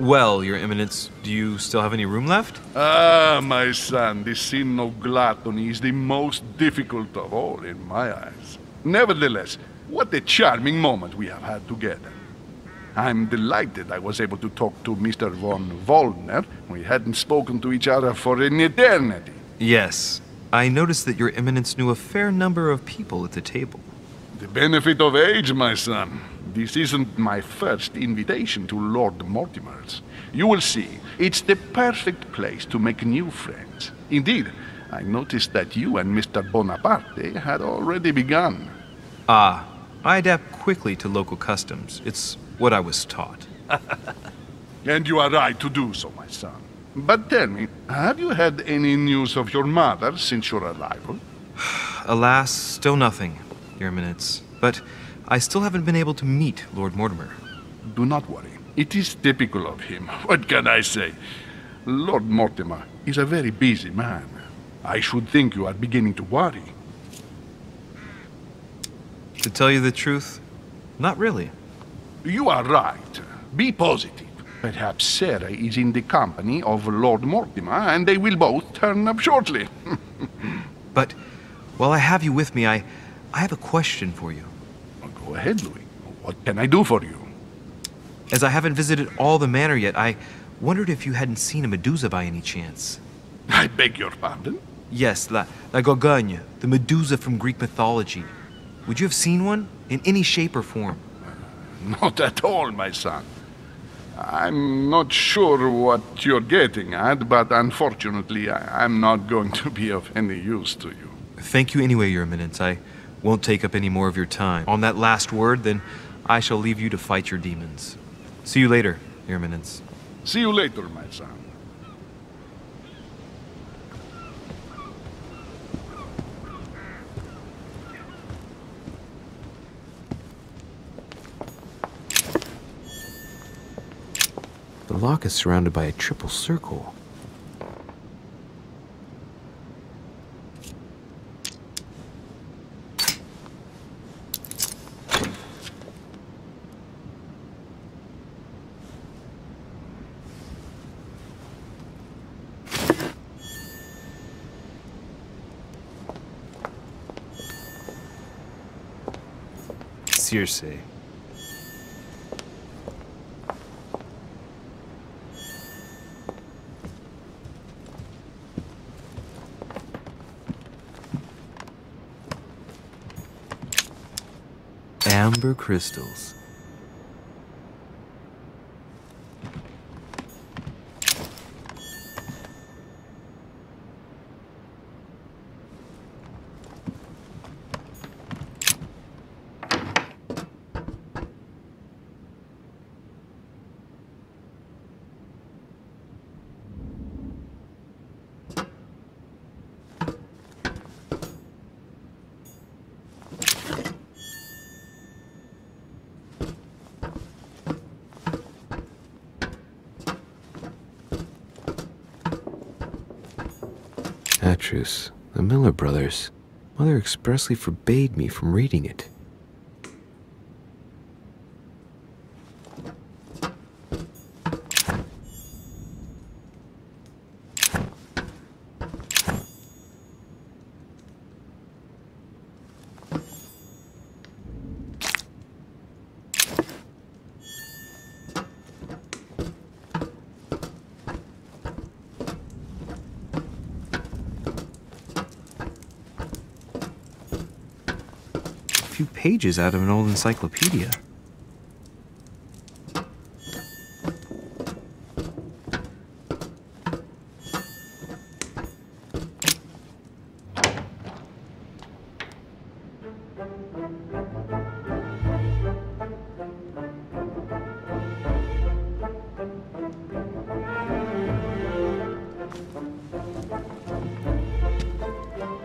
Well, Your Eminence, do you still have any room left? Ah, my son, the sin of gluttony is the most difficult of all in my eyes. Nevertheless, what a charming moment we have had together. I'm delighted I was able to talk to Mr. von Wollner. We hadn't spoken to each other for an eternity. Yes. I noticed that Your Eminence knew a fair number of people at the table. The benefit of age, my son. This isn't my first invitation to Lord Mortimer's. You will see, it's the perfect place to make new friends. Indeed, I noticed that you and Mr. Bonaparte had already begun. Ah, I adapt quickly to local customs. It's what I was taught. And you are right to do so, my son. But tell me, have you had any news of your mother since your arrival? Alas, still nothing, Your Eminence. But I still haven't been able to meet Lord Mortimer. Do not worry. It is typical of him. What can I say? Lord Mortimer is a very busy man. I should think you are beginning to worry. To tell you the truth, not really. You are right. Be positive. Perhaps Sarah is in the company of Lord Mortimer, and they will both turn up shortly. But while I have you with me, I have a question for you. Go ahead, Louis. What can I do for you? As I haven't visited all the manor yet, I wondered if you hadn't seen a Medusa by any chance. I beg your pardon? Yes, la Gorgogne, the Medusa from Greek mythology. Would you have seen one? In any shape or form? Not at all, my son. I'm not sure what you're getting at, but unfortunately, I'm not going to be of any use to you. Thank you anyway, Your Eminence. I won't take up any more of your time. On that last word, then, I shall leave you to fight your demons. See you later, Your Eminence. See you later, my son. The lock is surrounded by a triple circle. Circe. Amber crystals. Atrus, the Miller brothers. Mother expressly forbade me from reading it. Few pages out of an old encyclopedia.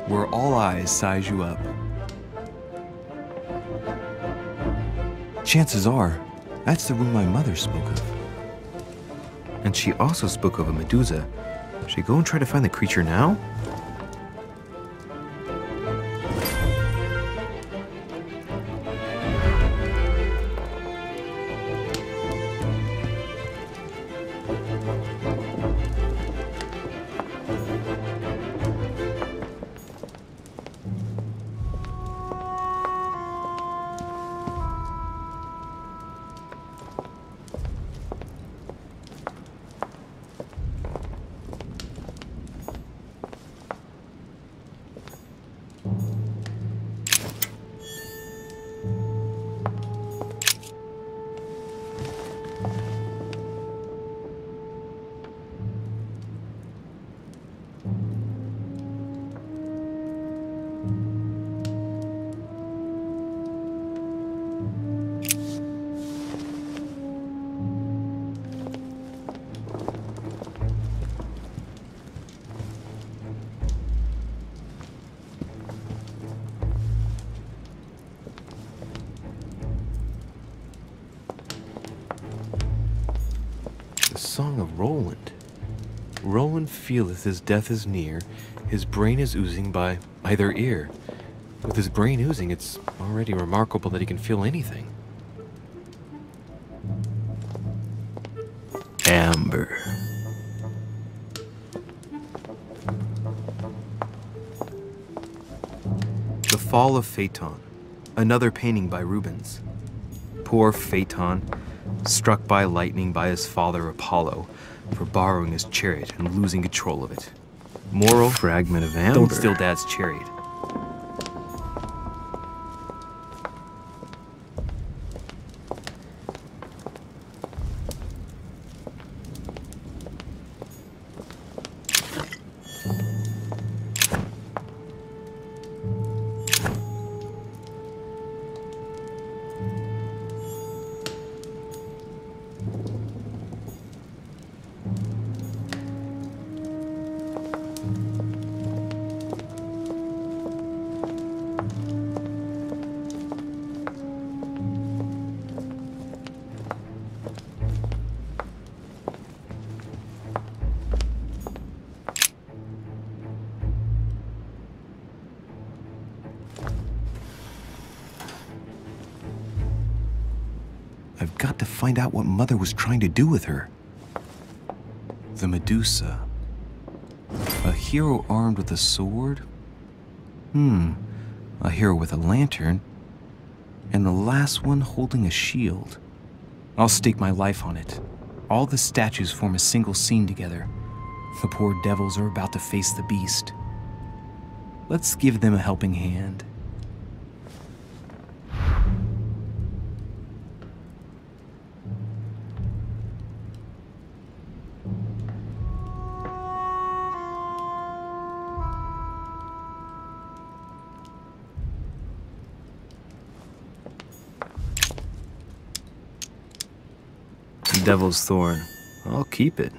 Where all eyes size you up. Chances are, that's the room my mother spoke of. And she also spoke of a Medusa. Should I go and try to find the creature now? song of Roland. Roland feeleth his death is near, his brain is oozing by either ear. With his brain oozing, it's already remarkable that he can feel anything. Amber. The Fall of Phaeton, another painting by Rubens. Poor Phaeton, struck by lightning by his father Apollo for borrowing his chariot and losing control of it. Moral fragment of amber. Don't steal Dad's chariot. I've got to find out what Mother was trying to do with her. The Medusa. A hero armed with a sword? A hero with a lantern. And the last one holding a shield. I'll stake my life on it. All the statues form a single scene together. The poor devils are about to face the beast. Let's give them a helping hand. Devil's Thorn. I'll keep it.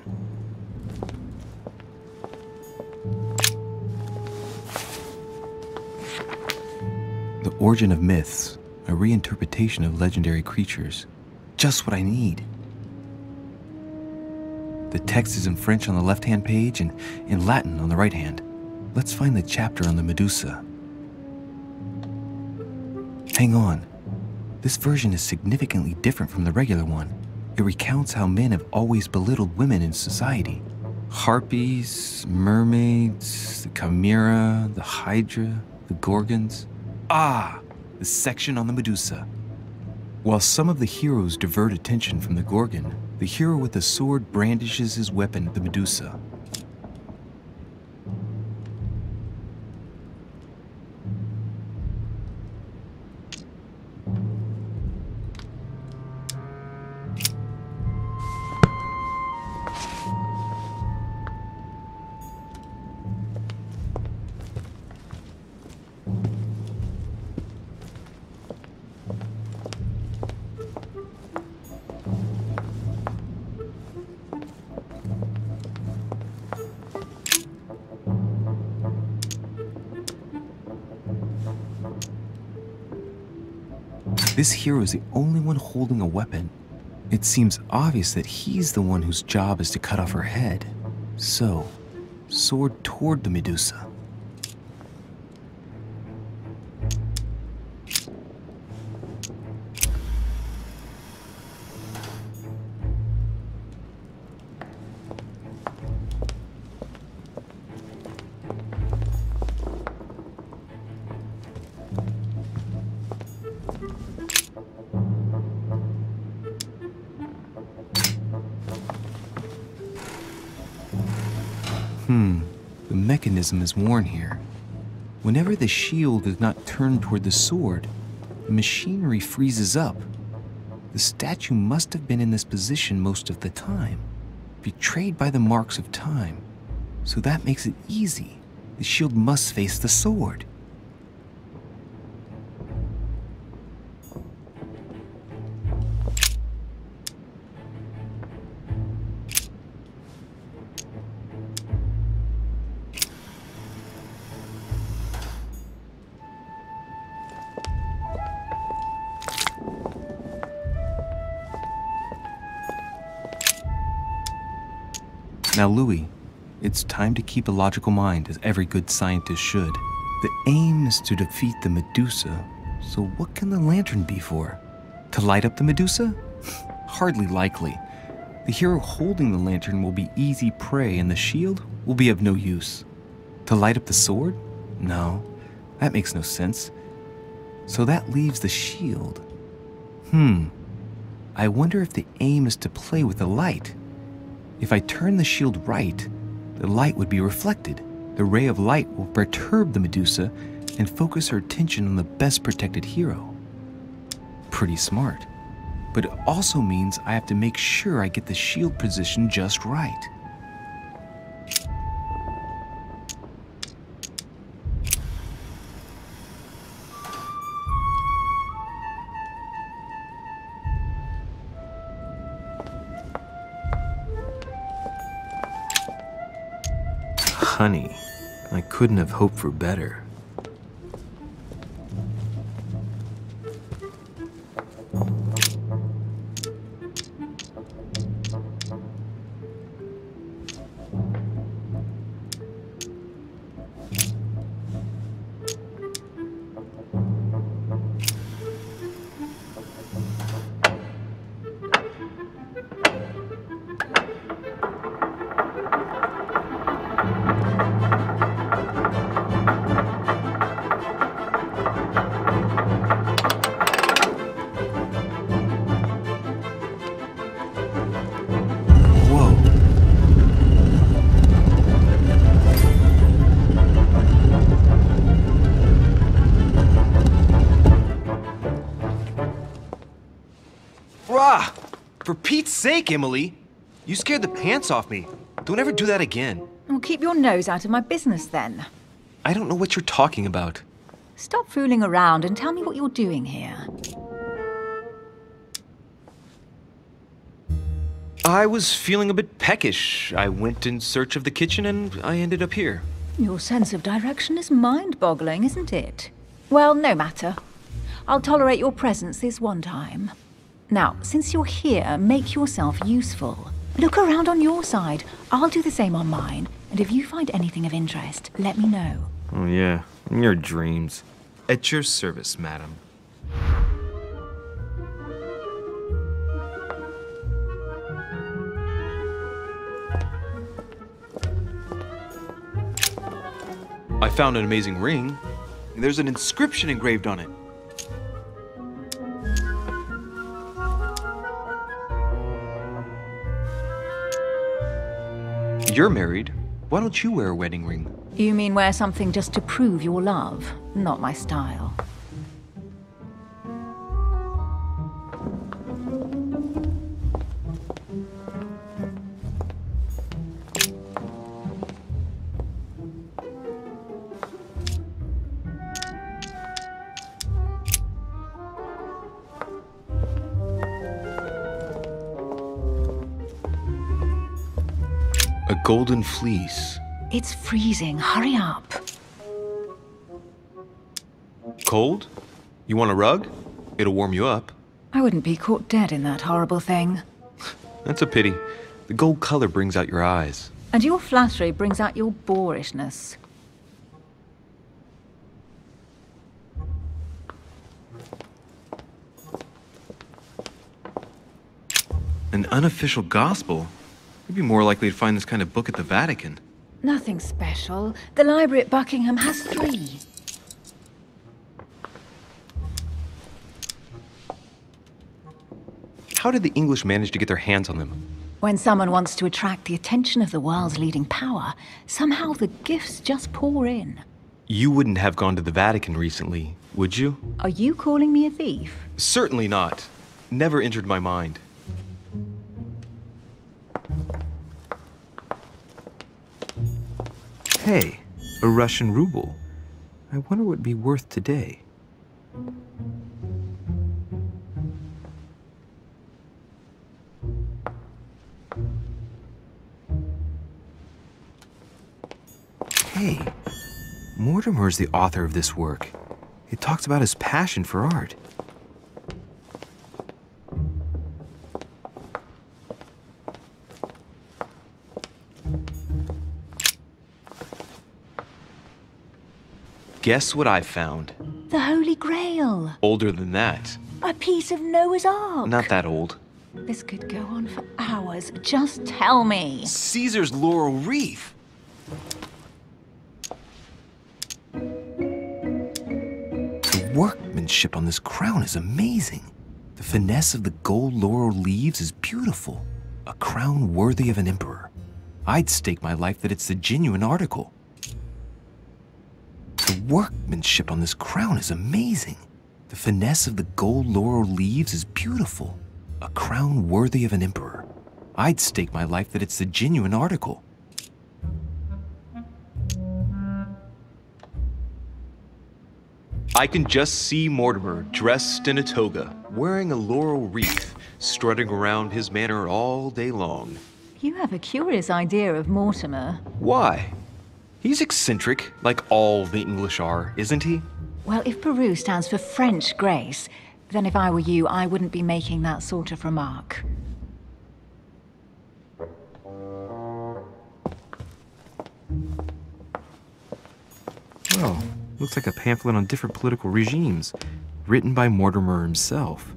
The Origin of Myths, a reinterpretation of legendary creatures. Just what I need. The text is in French on the left-hand page and in Latin on the right hand. Let's find the chapter on the Medusa. Hang on. This version is significantly different from the regular one. It recounts how men have always belittled women in society. Harpies, mermaids, the chimera, the hydra, the gorgons. Ah, the section on the Medusa. While some of the heroes divert attention from the gorgon, the hero with the sword brandishes his weapon at the Medusa. This hero is the only one holding a weapon. It seems obvious that he's the one whose job is to cut off her head. So, sword toward the Medusa. The mechanism is worn here. Whenever the shield is not turned toward the sword, the machinery freezes up. The statue must have been in this position most of the time, betrayed by the marks of time. So that makes it easy. The shield must face the sword. Now, Louis, it's time to keep a logical mind, as every good scientist should. The aim is to defeat the Medusa, so what can the lantern be for? To light up the Medusa? Hardly likely. The hero holding the lantern will be easy prey, and the shield will be of no use. To light up the sword? No, that makes no sense. So that leaves the shield. I wonder if the aim is to play with the light. If I turn the shield right, the light would be reflected. The ray of light will perturb the Medusa and focus her attention on the best protected hero. Pretty smart. But it also means I have to make sure I get the shield position just right. Honey, I couldn't have hoped for better. For Pete's sake, Emily! You scared the pants off me. Don't ever do that again. Well, keep your nose out of my business then. I don't know what you're talking about. Stop fooling around and tell me what you're doing here. I was feeling a bit peckish. I went in search of the kitchen and I ended up here. Your sense of direction is mind-boggling, isn't it? Well, no matter. I'll tolerate your presence this one time. Now, since you're here, make yourself useful. Look around on your side. I'll do the same on mine. And if you find anything of interest, let me know. Oh yeah, in your dreams. At your service, madam. I found an amazing ring. There's an inscription engraved on it. You're married. Why don't you wear a wedding ring? You mean wear something just to prove your love? Not my style. A golden fleece. It's freezing. Hurry up. Cold? You want a rug? It'll warm you up. I wouldn't be caught dead in that horrible thing. That's a pity. The gold color brings out your eyes. And your flattery brings out your boorishness. An unofficial gospel? You'd be more likely to find this kind of book at the Vatican. Nothing special. The library at Buckingham has 3. How did the English manage to get their hands on them? When someone wants to attract the attention of the world's leading power, somehow the gifts just pour in. You wouldn't have gone to the Vatican recently, would you? Are you calling me a thief? Certainly not. Never entered my mind. Hey, a Russian ruble. I wonder what it'd be worth today. Hey, Mortimer's the author of this work. It talks about his passion for art. Guess what I found? The Holy Grail. Older than that. A piece of Noah's Ark. Not that old. This could go on for hours. Just tell me. Caesar's laurel wreath. The workmanship on this crown is amazing. The finesse of the gold laurel leaves is beautiful. A crown worthy of an emperor. I'd stake my life that it's the genuine article. The workmanship on this crown is amazing. The finesse of the gold laurel leaves is beautiful. A crown worthy of an emperor. I'd stake my life that it's the genuine article. I can just see Mortimer dressed in a toga, wearing a laurel wreath, strutting around his manor all day long. You have a curious idea of Mortimer. Why? He's eccentric, like all the English are, isn't he? Well, if Peru stands for French grace, then if I were you, I wouldn't be making that sort of remark. Well, looks like a pamphlet on different political regimes, written by Mortimer himself.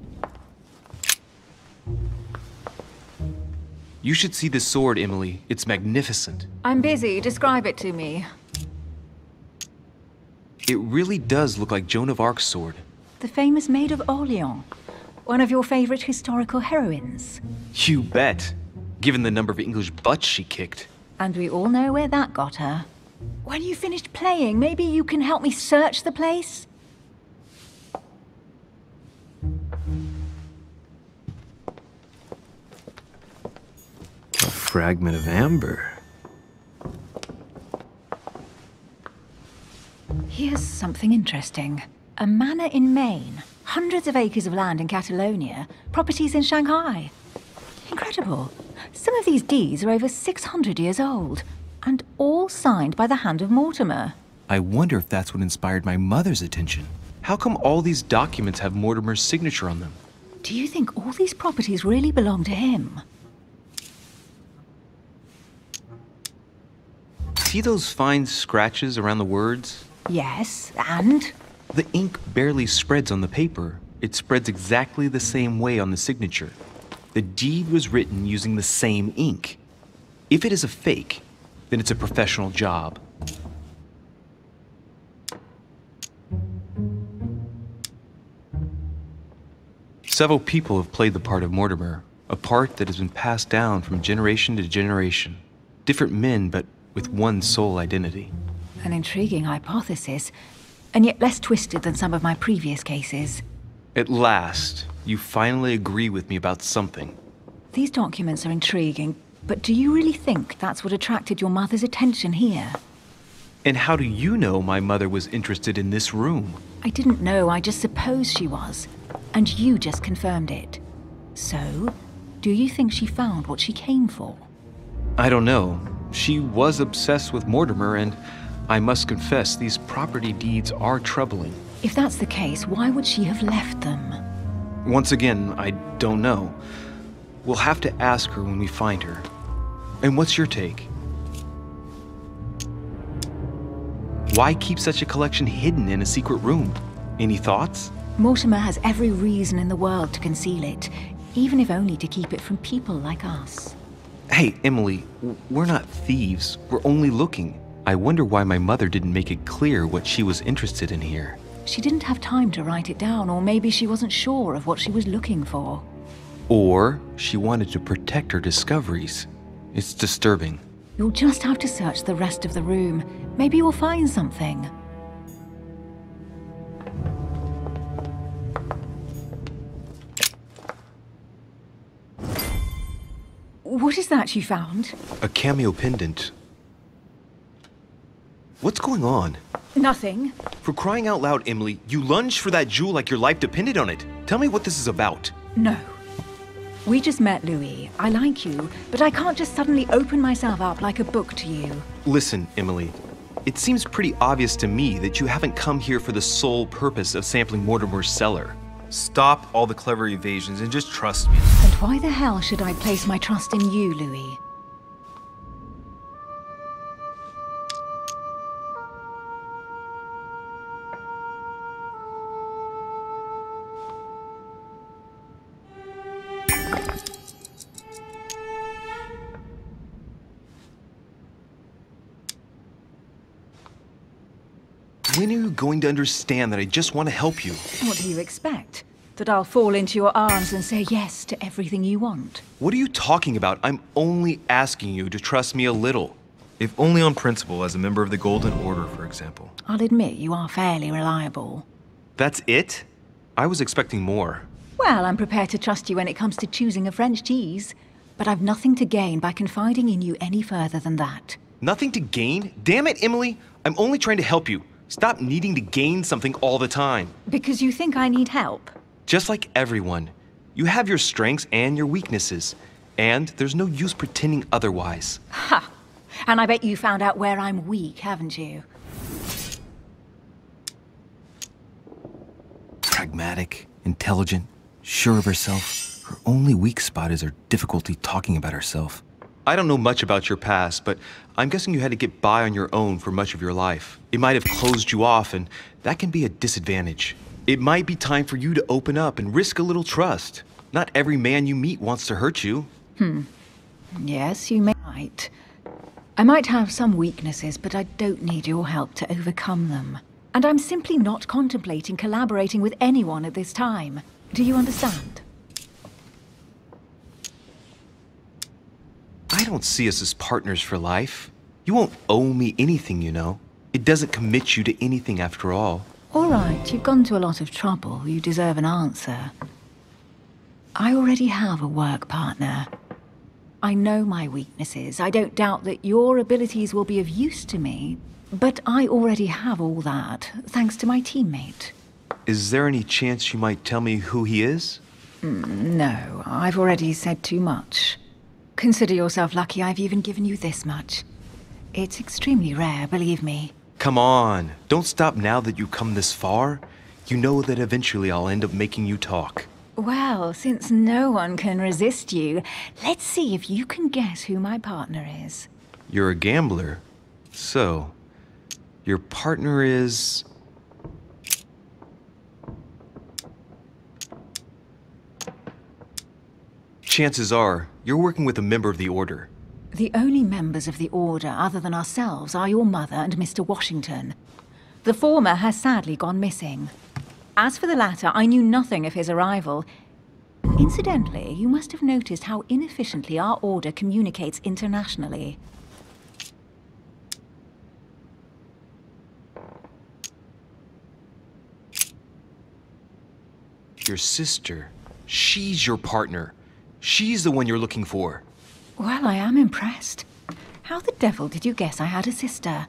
You should see this sword, Emily. It's magnificent. I'm busy. Describe it to me. It really does look like Joan of Arc's sword. The famous Maid of Orleans. One of your favorite historical heroines. You bet. Given the number of English butts she kicked. And we all know where that got her. When you finished playing, maybe you can help me search the place? A fragment of amber. Here's something interesting. A manor in Maine, hundreds of acres of land in Catalonia, properties in Shanghai. Incredible. Some of these deeds are over 600 years old, and all signed by the hand of Mortimer. I wonder if that's what inspired my mother's attention. How come all these documents have Mortimer's signature on them? Do you think all these properties really belong to him? See those fine scratches around the words? Yes, and? The ink barely spreads on the paper. It spreads exactly the same way on the signature. The deed was written using the same ink. If it is a fake, then it's a professional job. Several people have played the part of Mortimer, a part that has been passed down from generation to generation. Different men, but with one sole identity. An intriguing hypothesis, and yet less twisted than some of my previous cases. At last, you finally agree with me about something. These documents are intriguing, but do you really think that's what attracted your mother's attention here? And how do you know my mother was interested in this room? I didn't know, I just supposed she was. And you just confirmed it. So, do you think she found what she came for? I don't know. She was obsessed with Mortimer, and I must confess these property deeds are troubling. If that's the case, why would she have left them? Once again, I don't know. We'll have to ask her when we find her. And what's your take? Why keep such a collection hidden in a secret room? Any thoughts? Mortimer has every reason in the world to conceal it, even if only to keep it from people like us. Hey, Emily, we're not thieves. We're only looking. I wonder why my mother didn't make it clear what she was interested in here. She didn't have time to write it down, or maybe she wasn't sure of what she was looking for. Or she wanted to protect her discoveries. It's disturbing. You'll just have to search the rest of the room. Maybe you'll find something. What is that you found? A cameo pendant. What's going on? Nothing. For crying out loud, Emily, you lunged for that jewel like your life depended on it. Tell me what this is about. No. We just met, Louis. I like you, but I can't just suddenly open myself up like a book to you. Listen, Emily. It seems pretty obvious to me that you haven't come here for the sole purpose of sampling Mortimer's cellar. Stop all the clever evasions and just trust me. And why the hell should I place my trust in you, Louis? When are you going to understand that I just want to help you? What do you expect? That I'll fall into your arms and say yes to everything you want? What are you talking about? I'm only asking you to trust me a little. If only on principle, as a member of the Golden Order, for example. I'll admit you are fairly reliable. That's it? I was expecting more. Well, I'm prepared to trust you when it comes to choosing a French cheese, but I've nothing to gain by confiding in you any further than that. Nothing to gain? Damn it, Emily! I'm only trying to help you. Stop needing to gain something all the time. Because you think I need help? Just like everyone. You have your strengths and your weaknesses. And there's no use pretending otherwise. Ha! And I bet you found out where I'm weak, haven't you? Pragmatic, intelligent, sure of herself. Her only weak spot is her difficulty talking about herself. I don't know much about your past, but I'm guessing you had to get by on your own for much of your life. It might have closed you off, and that can be a disadvantage. It might be time for you to open up and risk a little trust. Not every man you meet wants to hurt you. Yes, you may might. I might have some weaknesses, but I don't need your help to overcome them. And I'm simply not contemplating collaborating with anyone at this time. Do you understand? I don't see us as partners for life. You won't owe me anything, you know. It doesn't commit you to anything after all. All right, you've gone to a lot of trouble. You deserve an answer. I already have a work partner. I know my weaknesses. I don't doubt that your abilities will be of use to me, but I already have all that, thanks to my teammate. Is there any chance you might tell me who he is? No, I've already said too much. Consider yourself lucky I've even given you this much. It's extremely rare, believe me. Come on, don't stop now that you've come this far. You know that eventually I'll end up making you talk. Well, since no one can resist you, let's see if you can guess who my partner is. You're a gambler. So, your partner is... Chances are, you're working with a member of the Order. The only members of the Order other than ourselves are your mother and Mr. Washington. The former has sadly gone missing. As for the latter, I knew nothing of his arrival. Incidentally, you must have noticed how inefficiently our Order communicates internationally. Your sister. She's your partner. She's the one you're looking for. Well, I am impressed. How the devil did you guess I had a sister?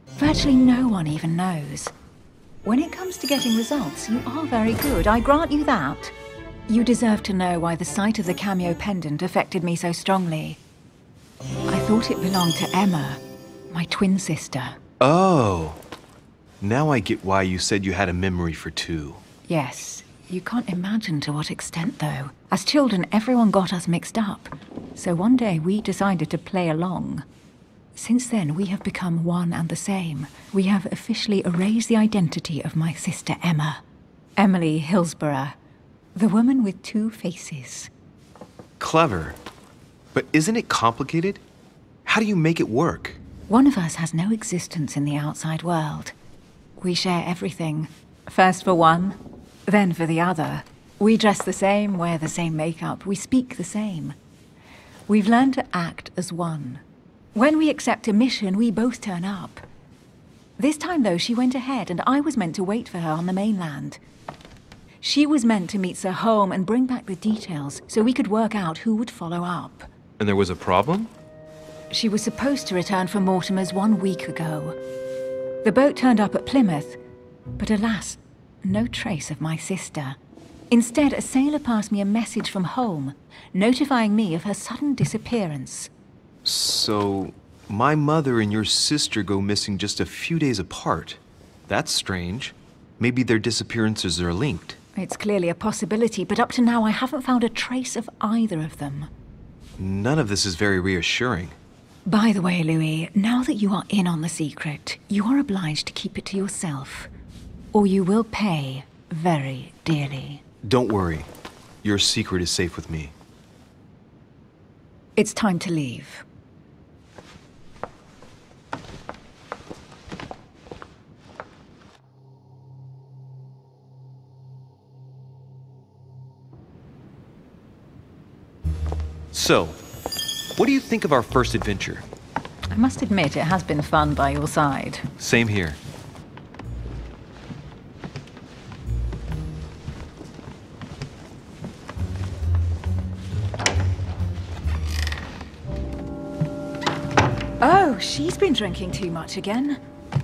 Virtually no one even knows. When it comes to getting results, you are very good, I grant you that. You deserve to know why the sight of the cameo pendant affected me so strongly. I thought it belonged to Emma, my twin sister. Oh. Now I get why you said you had a memory for two. Yes, you can't imagine to what extent, though. As children, everyone got us mixed up. So one day we decided to play along. Since then, we have become one and the same. We have officially erased the identity of my sister Emma. Emily Hillsborough. The woman with two faces. Clever. But isn't it complicated? How do you make it work? One of us has no existence in the outside world. We share everything. First for one, then for the other. We dress the same, wear the same makeup, we speak the same. We've learned to act as one. When we accept a mission, we both turn up. This time, though, she went ahead, and I was meant to wait for her on the mainland. She was meant to meet Sir Home and bring back the details, so we could work out who would follow up. And there was a problem? She was supposed to return from Mortimer's 1 week ago. The boat turned up at Plymouth, but alas, no trace of my sister. Instead, a sailor passed me a message from home, notifying me of her sudden disappearance. So, my mother and your sister go missing just a few days apart. That's strange. Maybe their disappearances are linked. It's clearly a possibility, but up to now I haven't found a trace of either of them. None of this is very reassuring. By the way, Louis, now that you are in on the secret, you are obliged to keep it to yourself, or you will pay very dearly. Don't worry. Your secret is safe with me. It's time to leave. So, what do you think of our first adventure? I must admit, it has been fun by your side. Same here. Oh, she's been drinking too much again.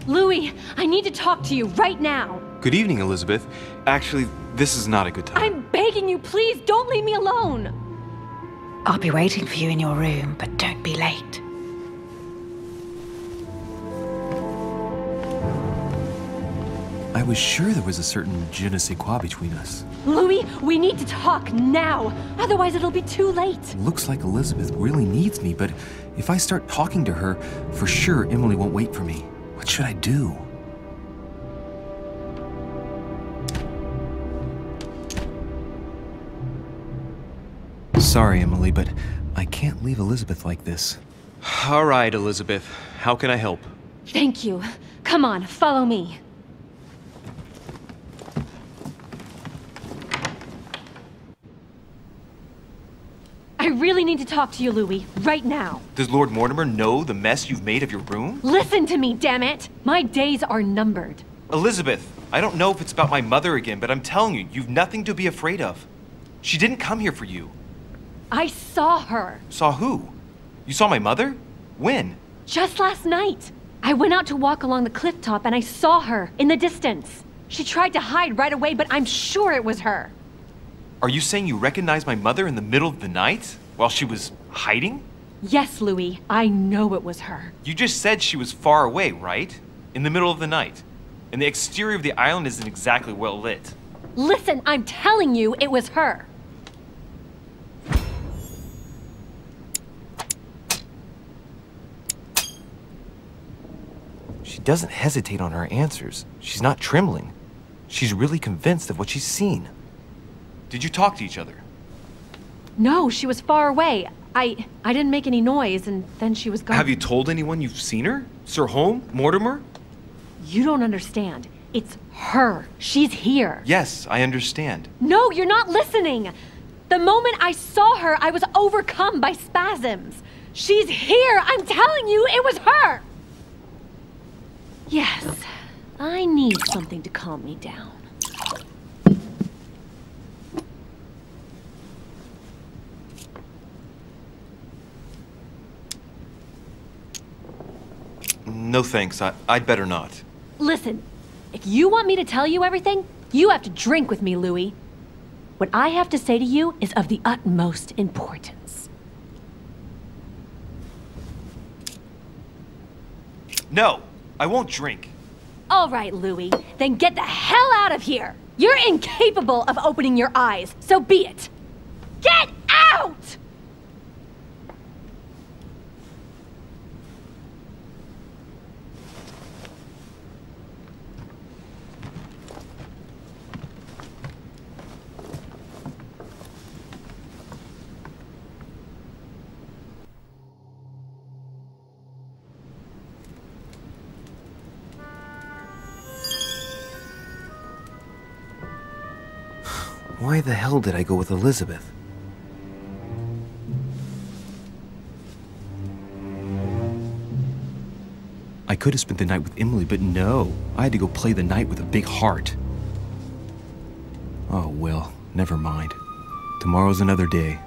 Louis, I need to talk to you right now. Good evening, Elizabeth. Actually, this is not a good time. I'm begging you, please don't leave me alone. I'll be waiting for you in your room, but don't be late. I was sure there was a certain je ne sais quoi between us. Louis, we need to talk now. Otherwise it'll be too late. Looks like Elizabeth really needs me, but if I start talking to her, for sure Emily won't wait for me. What should I do? Sorry, Emily, but I can't leave Elizabeth like this. All right, Elizabeth. How can I help? Thank you. Come on, follow me. I really need to talk to you, Louis, right now. Does Lord Mortimer know the mess you've made of your room? Listen to me, damn it! My days are numbered. Elizabeth, I don't know if it's about my mother again, but I'm telling you, you've nothing to be afraid of. She didn't come here for you. I saw her. Saw who? You saw my mother? When? Just last night. I went out to walk along the cliff top and I saw her in the distance. She tried to hide right away, but I'm sure it was her. Are you saying you recognized my mother in the middle of the night? While she was hiding? Yes, Louis. I know it was her. You just said she was far away, right? In the middle of the night. And the exterior of the island isn't exactly well lit. Listen, I'm telling you it was her. She doesn't hesitate on her answers. She's not trembling. She's really convinced of what she's seen. Did you talk to each other? No, she was far away. I didn't make any noise, and then she was gone. Have you told anyone you've seen her? Sir Holm? Mortimer? You don't understand. It's her. She's here. Yes, I understand. No, you're not listening. The moment I saw her, I was overcome by spasms. She's here. I'm telling you, it was her. Yes, I need something to calm me down. No thanks, I'd better not. Listen, if you want me to tell you everything, you have to drink with me, Louis. What I have to say to you is of the utmost importance. No, I won't drink. All right, Louis, then get the hell out of here. You're incapable of opening your eyes, so be it. Get out! Why the hell did I go with Elizabeth? I could have spent the night with Emily, but no. I had to go play the night with a big heart. Oh, well, never mind. Tomorrow's another day.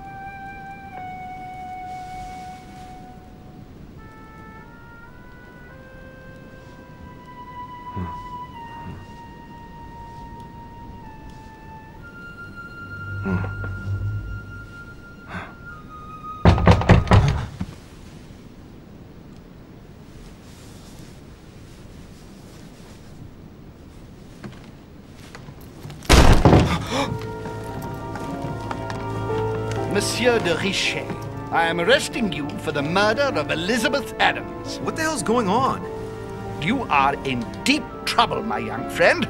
Monsieur de Richet, I am arresting you for the murder of Elizabeth Adams. What the hell's going on? You are in deep trouble, my young friend.